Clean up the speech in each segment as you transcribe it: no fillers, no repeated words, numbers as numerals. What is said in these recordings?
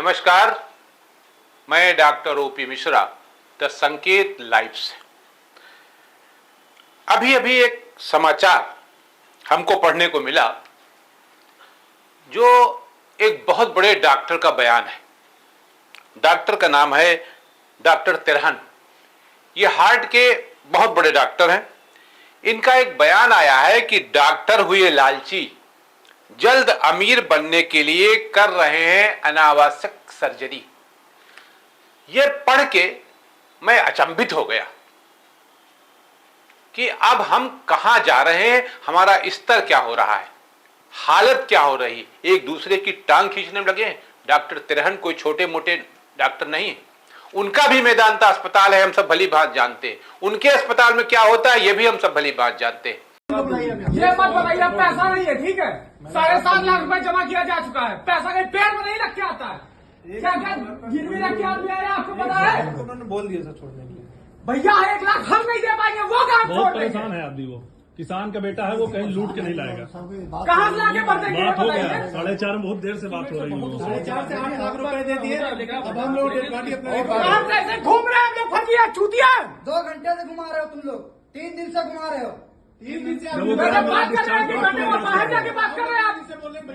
नमस्कार, मैं doctor OP Mishra the संकेत लाइव से। अभी अभी एक समाचार हमको पढ़ने को मिला जो एक बहुत बड़े डॉक्टर का बयान है। डॉक्टर का नाम है डॉक्टर तिरहन। ये हार्ट के बहुत बड़े डॉक्टर हैं। इनका एक बयान आया है कि डॉक्टर हुए लालची, जल्द अमीर बनने के लिए कर रहे हैं अनावश्यक सर्जरी। यह पढ़ के मैं अचंभित हो गया कि अब हम कहां जा रहे हैं, हमारा स्तर क्या हो रहा है, हालत क्या हो रही है। एक दूसरे की टांग खींचने में लगे हैं। डॉक्टर तिरहन कोई छोटे मोटे डॉक्टर नहीं है। उनका भी मेदांता अस्पताल है, हम सब भली बात जानते हैं। उनके अस्पताल में क्या होता है, यह भी हम सब भली बात जानते हैं। ये मत बताइए, पैसा नहीं है, ठीक है। 7.5 लाख रुपए जमा किया जा चुका है। पैसा कहीं पेड़ में नहीं रख के आता है। क्या क्या गिरवी रख के आदमी आया, आपको पता है? उन्होंने बोल दिया सर छोड़ने के लिए। भैया 1 लाख हम नहीं दे पाएंगे, वो काम बहुत छोड़ देंगे। परेशान है आदमी। वो किसान का बेटा है, वो कहीं लूट के नहीं लाएगा। कहाँ से लाके भर देंगे? बात हो गया 4.5 में, बहुत देर से बात हो रही है। 4.5 से 8 लाख रुपए दे दिए। अब हम लोग डेड बॉडी अपना कहाँ से ऐसे घूम रहे हैं हम लोग, फंसिया चूतिया। 2 घंटे से घुमा रहे हो तुम लोग, 3 दिन से घुमा रहे हो। 3 दिन से जब वो मैंने कह रहा बात मेरा कर रहे हैं कि डिस्चार्ज घंटे करो, में बाहर जाके बात कर रहे हैं आप।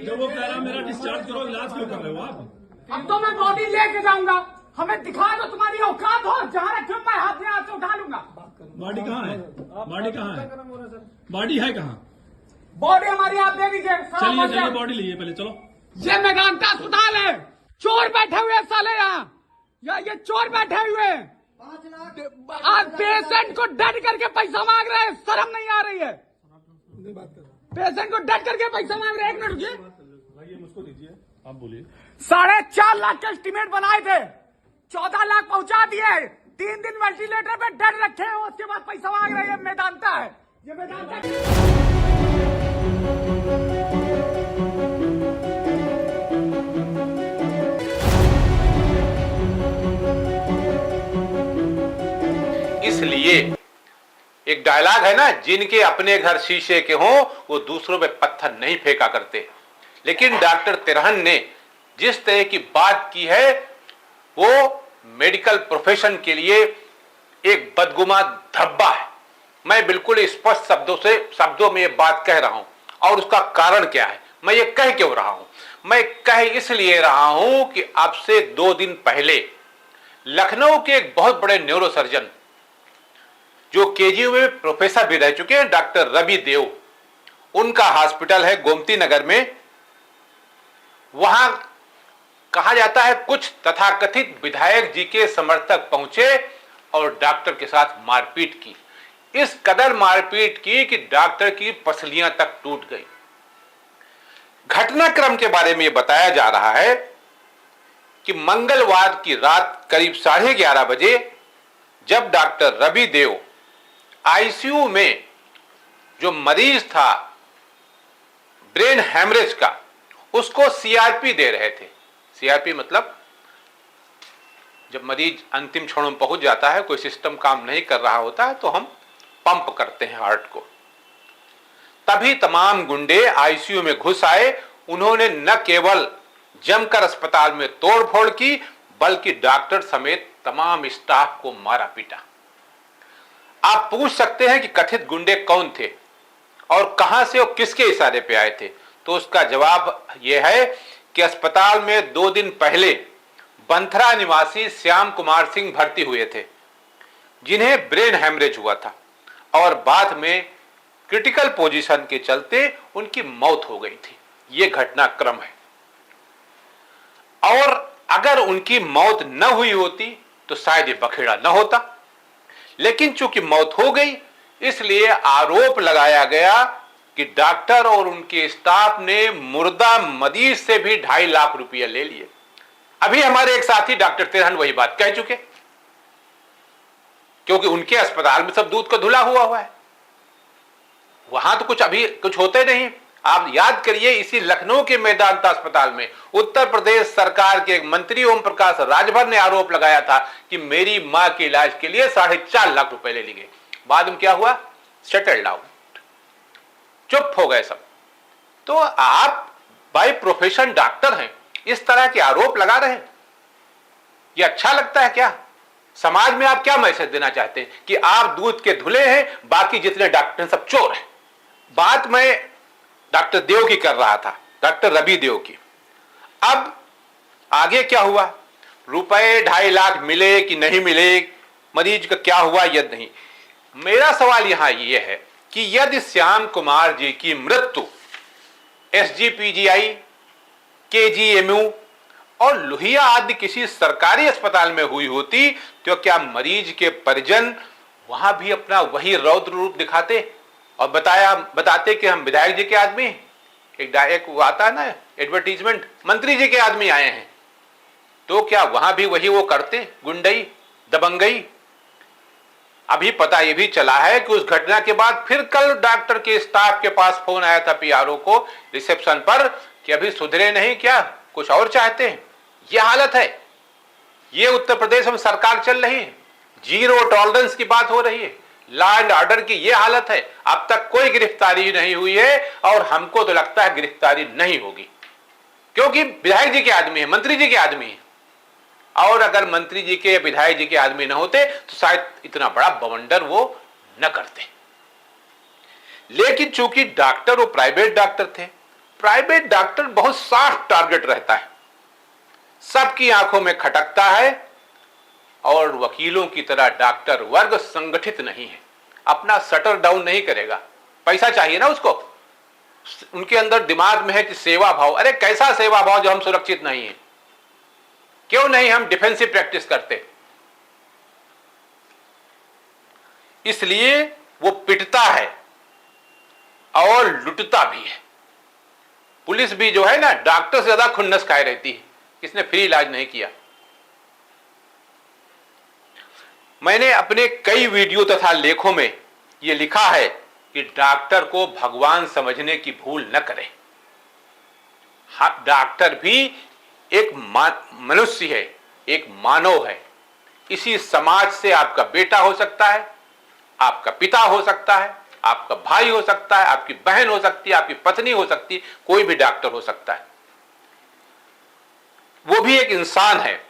जब वो कह रहा मेरा डिस्चार्ज करो, इलाज क्यों कर रहे हो आप? अब तो मैं बॉडी लेके जाऊंगा, हमें दिखा दो तुम्हारी औकात हो। जहाँ रखे मैं हाथ में हाथ से उठा लूंगा। बॉडी कहाँ है? बॉडी कहाँ है? बॉडी है कहाँ? बॉडी हमारी आप दे दीजिए। चलिए चलिए, बॉडी लीजिए पहले, चलो। ये मेदांता अस्पताल है। चोर बैठे हुए हैं साले यहाँ, या ये चोर बैठे हुए हैं। 5 लाख आज पेशेंट को डट करके पैसा मांग रहे हैं, शर्म नहीं आ रही है। पेशेंट को डट करके पैसा मांग रहे हैं। 1 मिनट रुकिए, भाई मुझको दीजिए, आप बोलिए। 4.5 लाख का एस्टीमेट बनाए थे, 14 लाख पहुंचा दिए। 3 दिन वेंटिलेटर पे डट रखे हैं, उसके बाद पैसा मांग रहे हैं। मेदांता है ये, मेदांता। इसलिए एक डायलॉग है ना, जिनके अपने घर शीशे के हों वो दूसरों पे पत्थर नहीं फेंका करते। लेकिन डॉक्टर तिरहन ने जिस तरह की बात की है वो मेडिकल प्रोफेशन के लिए एक बदगुमान धब्बा है। मैं बिल्कुल स्पष्ट शब्दों में ये बात कह रहा हूं। और उसका कारण क्या है, मैं ये कह क्यों रहा हूं? मैं कह इसलिए रहा हूं कि अब से 2 दिन पहले लखनऊ के एक बहुत बड़े न्यूरोसर्जन जो केजीयू में प्रोफेसर भी रह चुके हैं, डॉक्टर रवि देव, उनका हॉस्पिटल है गोमती नगर में। वहां कहा जाता है कुछ तथाकथित विधायक जी के समर्थक पहुंचे और डॉक्टर के साथ मारपीट की। इस कदर मारपीट की कि डॉक्टर की पसलियां तक टूट गई। घटनाक्रम के बारे में यह बताया जा रहा है कि मंगलवार की रात करीब 11:30 बजे जब डॉक्टर रवि देव आईसीयू में जो मरीज था ब्रेन हैमरेज का, उसको सीआरपी दे रहे थे। सीआरपी मतलब जब मरीज अंतिम क्षणों में पहुंच जाता है, कोई सिस्टम काम नहीं कर रहा होता है, तो हम पंप करते हैं हार्ट को। तभी तमाम गुंडे आईसीयू में घुस आए। उन्होंने न केवल जमकर अस्पताल में तोड़फोड़ की, बल्कि डॉक्टर समेत तमाम स्टाफ को मारा पीटा। आप पूछ सकते हैं कि कथित गुंडे कौन थे और कहां से और किसके इशारे पे आए थे, तो उसका जवाब यह है कि अस्पताल में 2 दिन पहले बंथरा निवासी श्याम कुमार सिंह भर्ती हुए थे, जिन्हें ब्रेन हैमरेज हुआ था और बाद में क्रिटिकल पोजीशन के चलते उनकी मौत हो गई थी। यह घटनाक्रम है। और अगर उनकी मौत न हुई होती तो शायद ये बखेड़ा न होता। लेकिन चूंकि मौत हो गई, इसलिए आरोप लगाया गया कि डॉक्टर और उनके स्टाफ ने मुर्दा मरीज से भी 2.5 लाख रुपया ले लिए। अभी हमारे एक साथी डॉक्टर तिरहन वही बात कह चुके, क्योंकि उनके अस्पताल में सब दूध का धुला हुआ है। वहां तो कुछ होते नहीं। आप याद करिए, इसी लखनऊ के मेदांता अस्पताल में उत्तर प्रदेश सरकार के एक मंत्री ओम प्रकाश राजभर ने आरोप लगाया था कि मेरी मां के इलाज के लिए 4.5 लाख रुपए ले लिए। बाद में क्या हुआ? सेटल्ड आउट, चुप हो गए सब। तो आप बाय प्रोफेशन डॉक्टर हैं, इस तरह के आरोप लगा रहे हैं। ये अच्छा लगता है क्या? समाज में आप क्या मैसेज देना चाहते हैं कि आप दूध के धुले हैं, बाकी जितने डॉक्टर सब चोर हैं? बात मैं डॉक्टर देव की कर रहा था, डॉक्टर रवि देव की। अब आगे क्या हुआ? रुपए 2.5 लाख मिले कि नहीं मिले, मरीज का क्या हुआ यह नहीं। मेरा सवाल यहां यह है कि यदि श्याम कुमार जी की मृत्यु SGPGI, KGMU और लोहिया आदि किसी सरकारी अस्पताल में हुई होती तो क्या मरीज के परिजन वहां भी अपना वही रौद्र रूप दिखाते और बताते कि हम विधायक जी के आदमी, एक वो आता है ना एडवर्टीजमेंट, मंत्री जी के आदमी आए हैं, तो क्या वहां भी वही वो करते, गुंडई दबंगई? अभी पता ये भी चला है कि उस घटना के बाद फिर कल डॉक्टर के स्टाफ के पास फोन आया था PRO को रिसेप्शन पर कि अभी सुधरे नहीं, क्या कुछ और चाहते हैं? ये हालत है। ये उत्तर प्रदेश में सरकार चल रही है, जीरो टॉलरेंस की बात हो रही है, लॉ एंड ऑर्डर की ये हालत है। अब तक कोई गिरफ्तारी नहीं हुई है और हमको तो लगता है गिरफ्तारी नहीं होगी, क्योंकि विधायक जी के आदमी है, मंत्री जी के आदमी है। और अगर मंत्री जी के विधायक जी के आदमी न होते तो शायद इतना बड़ा बवंडर वो न करते। लेकिन चूंकि डॉक्टर वो प्राइवेट डॉक्टर थे, प्राइवेट डॉक्टर बहुत सॉफ्ट टारगेट रहता है, सबकी आंखों में खटकता है। और वकीलों की तरह डॉक्टर वर्ग संगठित नहीं है, अपना शटर डाउन नहीं करेगा, पैसा चाहिए ना उसको। उनके अंदर दिमाग में है कि सेवा भाव। अरे कैसा सेवा भाव जो हम सुरक्षित नहीं है? क्यों नहीं हम डिफेंसिव प्रैक्टिस करते? इसलिए वो पिटता है और लुटता भी है। पुलिस भी जो है ना डॉक्टर से ज्यादा खुन्नस खाए रहती है, किसने फ्री इलाज नहीं किया। मैंने अपने कई वीडियो तथा लेखों में यह लिखा है कि डॉक्टर को भगवान समझने की भूल न करें। डॉक्टर भी एक मनुष्य है, एक मानव है। इसी समाज से आपका बेटा हो सकता है, आपका पिता हो सकता है, आपका भाई हो सकता है, आपकी बहन हो सकती है, आपकी पत्नी हो सकती है, कोई भी डॉक्टर हो सकता है। वो भी एक इंसान है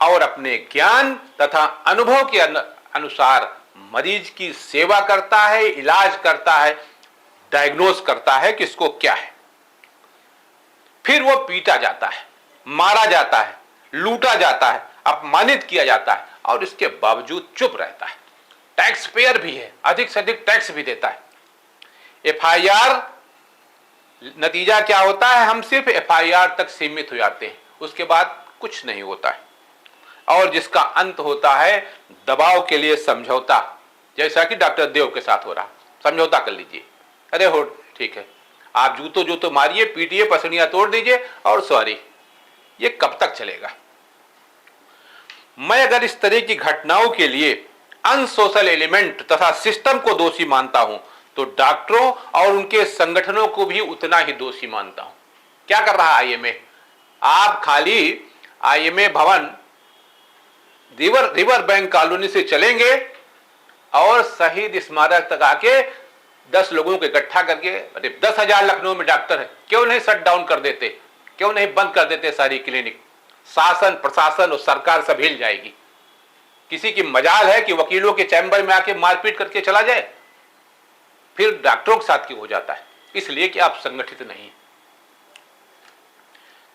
और अपने ज्ञान तथा अनुभव के अनुसार मरीज की सेवा करता है, इलाज करता है, डायग्नोज करता है कि इसको क्या है। फिर वो पीटा जाता है, मारा जाता है, लूटा जाता है, अपमानित किया जाता है और इसके बावजूद चुप रहता है। टैक्स पेयर भी है, अधिक से अधिक टैक्स भी देता है। FIR, नतीजा क्या होता है? हम सिर्फ FIR तक सीमित हो जाते हैं, उसके बाद कुछ नहीं होता है। और जिसका अंत होता है दबाव के लिए समझौता, जैसा कि डॉक्टर देव के साथ हो रहा। समझौता कर लीजिए, अरे हो ठीक है, आप जूतो मारिए, पीटिए, पसलियां तोड़ दीजिए और सॉरी। ये कब तक चलेगा? मैं अगर इस तरह की घटनाओं के लिए अनसोशल एलिमेंट तथा सिस्टम को दोषी मानता हूं तो डॉक्टरों और उनके संगठनों को भी उतना ही दोषी मानता हूं। क्या कर रहा है IMA? आप खाली IMA भवन रिवर बैंक कॉलोनी से चलेंगे और शहीद स्मारक तक आके 10 लोगों को इकट्ठा करके, अरे 10,000 लखनऊ में डॉक्टर है, क्यों नहीं शट डाउन कर देते? क्यों नहीं बंद कर देते सारी क्लिनिक? शासन, प्रशासन और सरकार सब हिल जाएगी। किसी की मजाल है कि वकीलों के चैम्बर में आके मारपीट करके चला जाए? फिर डॉक्टरों के साथ क्यों हो जाता है? इसलिए कि आप संगठित नहीं,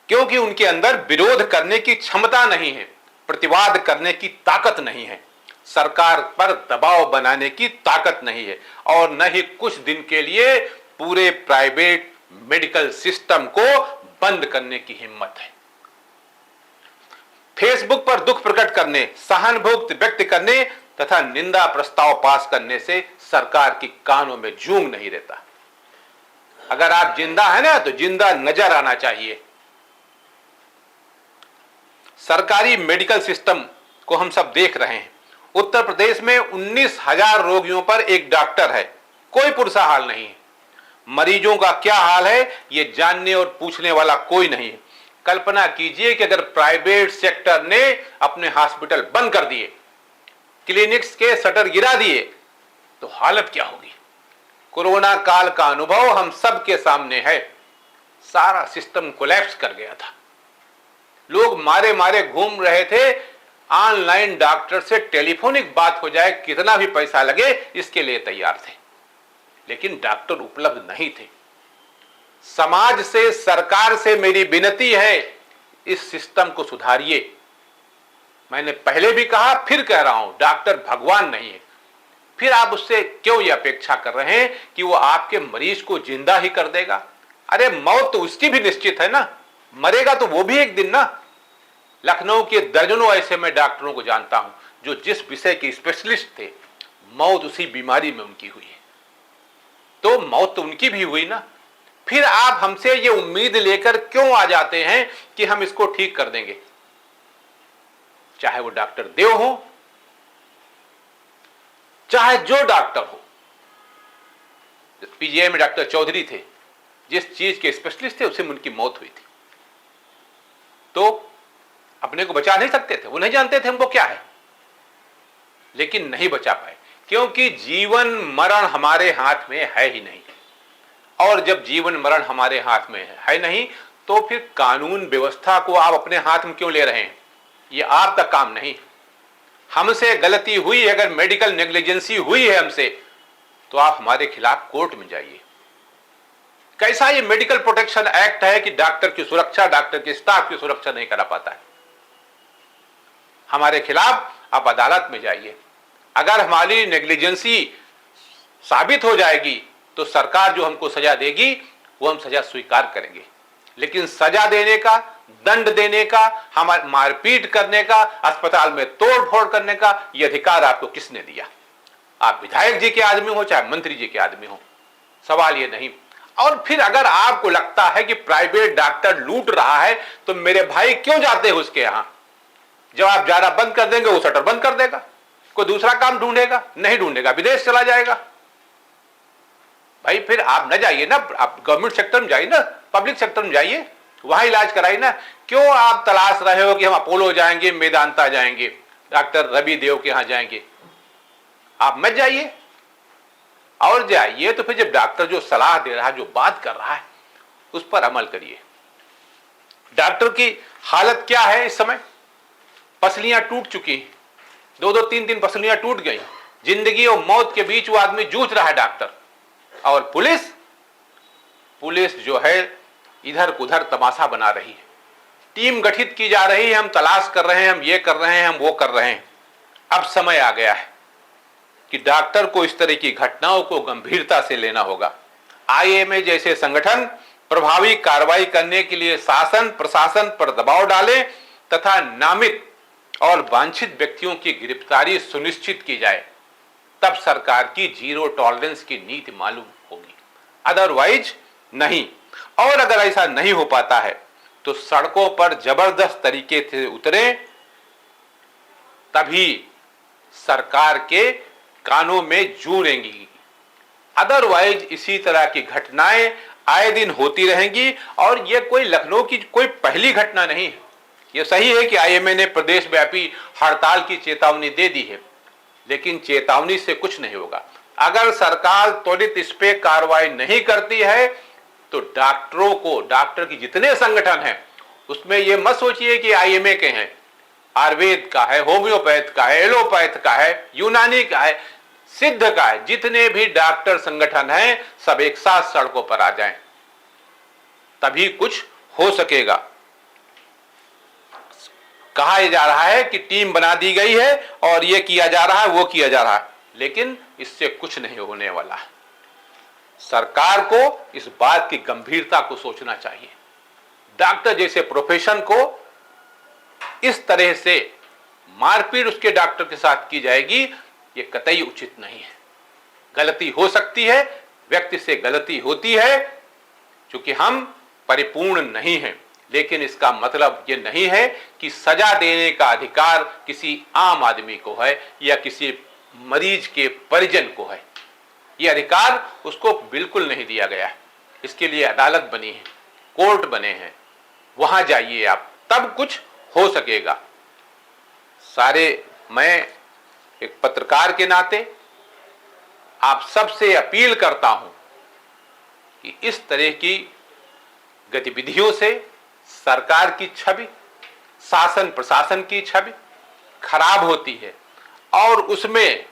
क्योंकि उनके अंदर विरोध करने की क्षमता नहीं है, प्रतिवाद करने की ताकत नहीं है, सरकार पर दबाव बनाने की ताकत नहीं है और न ही कुछ दिन के लिए पूरे प्राइवेट मेडिकल सिस्टम को बंद करने की हिम्मत है। फेसबुक पर दुख प्रकट करने, सहानुभूति व्यक्त करने तथा निंदा प्रस्ताव पास करने से सरकार की कानों में जूं नहीं रहता। अगर आप जिंदा है ना तो जिंदा नजर आना चाहिए। सरकारी मेडिकल सिस्टम को हम सब देख रहे हैं। उत्तर प्रदेश में 19,000 रोगियों पर एक डॉक्टर है, कोई पुरसा हाल नहीं है। मरीजों का क्या हाल है ये जानने और पूछने वाला कोई नहीं है। कल्पना कीजिए कि अगर प्राइवेट सेक्टर ने अपने हॉस्पिटल बंद कर दिए, क्लिनिक्स के शटर गिरा दिए, तो हालत क्या होगी। कोरोना काल का अनुभव हम सब के सामने है। सारा सिस्टम कोलैप्स कर गया था, लोग मारे मारे घूम रहे थे ऑनलाइन डॉक्टर से टेलीफोनिक बात हो जाए, कितना भी पैसा लगे, इसके लिए तैयार थे। लेकिन डॉक्टर उपलब्ध नहीं थे। समाज से, सरकार से मेरी विनती है, इस सिस्टम को सुधारिए। मैंने पहले भी कहा, फिर कह रहा हूं, डॉक्टर भगवान नहीं है। फिर आप उससे क्यों ये अपेक्षा कर रहे हैं कि वो आपके मरीज को जिंदा ही कर देगा? अरे मौत तो उसकी भी निश्चित है ना, मरेगा तो वो भी एक दिन ना। लखनऊ के दर्जनों ऐसे मैं डॉक्टरों को जानता हूं जो जिस विषय के स्पेशलिस्ट थे, मौत उसी बीमारी में उनकी हुई है। तो मौत तो उनकी भी हुई ना। फिर आप हमसे ये उम्मीद लेकर क्यों आ जाते हैं कि हम इसको ठीक कर देंगे? चाहे वो डॉक्टर देव हो, चाहे जो डॉक्टर हो। पीजीआई में डॉक्टर चौधरी थे, जिस चीज के स्पेशलिस्ट थे, उससे उनकी मौत हुई थी। तो अपने को बचा नहीं सकते थे, वो नहीं जानते थे हमको क्या है, लेकिन नहीं बचा पाए, क्योंकि जीवन मरण हमारे हाथ में है ही नहीं। और जब जीवन मरण हमारे हाथ में है नहीं, तो फिर कानून व्यवस्था को आप अपने हाथ में क्यों ले रहे हैं? ये आपका काम नहीं। हमसे गलती हुई, अगर मेडिकल नेग्लिजेंसी हुई है हमसे, तो आप हमारे खिलाफ कोर्ट में जाइए। कैसा ये मेडिकल प्रोटेक्शन एक्ट है कि डॉक्टर की सुरक्षा, डॉक्टर के स्टाफ की सुरक्षा नहीं करा पाता है? हमारे खिलाफ आप अदालत में जाइए। अगर हमारी नेग्लिजेंसी साबित हो जाएगी तो सरकार जो हमको सजा देगी वो हम सजा स्वीकार करेंगे। लेकिन सजा देने का, दंड देने का, हमारे मारपीट करने का, अस्पताल में तोड़ फोड़ करने का यह अधिकार आपको किसने दिया? आप विधायक जी के आदमी हो, चाहे मंत्री जी के आदमी हो, सवाल ये नहीं। और फिर अगर आपको लगता है कि प्राइवेट डॉक्टर लूट रहा है, तो मेरे भाई क्यों जाते हैं उसके यहां? जब आप जाना बंद कर देंगे, वो शटर बंद कर देगा, कोई दूसरा काम ढूंढेगा, नहीं ढूंढेगा, विदेश चला जाएगा। भाई फिर आप न जाइए ना, आप गवर्नमेंट सेक्टर में जाइए ना, पब्लिक सेक्टर में जाइए, वहां इलाज कराइए ना। क्यों आप तलाश रहे हो कि हम अपोलो जाएंगे, मेदांता जाएंगे, डॉक्टर रवि देव के यहां जाएंगे? आप मत जाइए। और जाइए तो फिर जब डॉक्टर जो सलाह दे रहा है, जो बात कर रहा है, उस पर अमल करिए। डॉक्टर की हालत क्या है इस समय? पसलियां टूट चुकी, 2-2, 3-3 पसलियां टूट गई। जिंदगी और मौत के बीच वो आदमी जूझ रहा है डॉक्टर। और पुलिस जो है इधर उधर तमाशा बना रही है। टीम गठित की जा रही है, हम तलाश कर रहे हैं, हम ये कर रहे हैं, हम वो कर रहे हैं। अब समय आ गया है कि डॉक्टर को इस तरह की घटनाओं को गंभीरता से लेना होगा। आईएमए जैसे संगठन प्रभावी कार्रवाई करने के लिए शासन प्रशासन पर दबाव डालें तथा नामित और वांछित व्यक्तियों की गिरफ्तारी सुनिश्चित की जाए, तब सरकार की जीरो टॉलरेंस की नीति मालूम होगी। अदरवाइज नहीं। और अगर ऐसा नहीं हो पाता है तो सड़कों पर जबरदस्त तरीके से उतरें, तभी सरकार के कानों में जू रेंगी। अदरवाइज इसी तरह की घटनाएं आए दिन होती रहेंगी। और यह कोई लखनऊ की कोई पहली घटना नहीं है। यह सही है कि आईएमए ने प्रदेश व्यापी हड़ताल की चेतावनी दे दी है, लेकिन चेतावनी से कुछ नहीं होगा। अगर सरकार त्वरित इस पे कार्रवाई नहीं करती है तो डॉक्टरों को, डॉक्टर की जितने संगठन हैं, उसमें यह मत सोचिए कि आईएमए के हैं, आयुर्वेद का है, होम्योपैथ का है, एलोपैथ का है, यूनानी का है, सिद्ध का है, जितने भी डॉक्टर संगठन हैं, सब एक साथ सड़कों पर आ जाएं, तभी कुछ हो सकेगा। कहा जा रहा है कि टीम बना दी गई है और ये किया जा रहा है, वो किया जा रहा है, लेकिन इससे कुछ नहीं होने वाला। सरकार को इस बात की गंभीरता को सोचना चाहिए। डॉक्टर जैसे प्रोफेशन को इस तरह से मारपीट उसके डॉक्टर के साथ की जाएगी, ये कतई उचित नहीं है। गलती हो सकती है, व्यक्ति से गलती होती है, क्योंकि हम परिपूर्ण नहीं हैं, लेकिन इसका मतलब ये नहीं है कि सजा देने का अधिकार किसी आम आदमी को है या किसी मरीज के परिजन को है। ये अधिकार उसको बिल्कुल नहीं दिया गया है। इसके लिए अदालत बनी है, कोर्ट बने हैं, वहां जाइए आप, तब कुछ हो सकेगा। मैं एक पत्रकार के नाते आप सबसे अपील करता हूं कि इस तरह की गतिविधियों से सरकार की छवि, शासन प्रशासन की छवि, खराब होती है और उसमें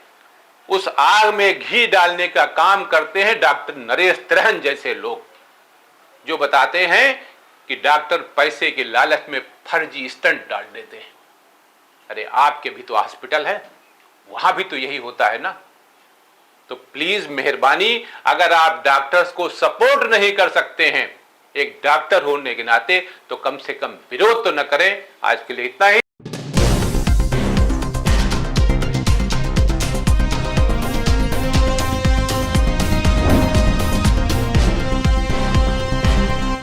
उस आग में घी डालने का काम करते हैं डॉक्टर नरेश त्रेहन जैसे लोग, जो बताते हैं कि डॉक्टर पैसे के लालच में फर्जी स्टंट डाल देते हैं। अरे आपके भी तो हॉस्पिटल है, वहां भी तो यही होता है ना। तो प्लीज मेहरबानी, अगर आप डॉक्टर्स को सपोर्ट नहीं कर सकते हैं एक डॉक्टर होने के नाते, तो कम से कम विरोध तो न करें। आज के लिए इतना ही।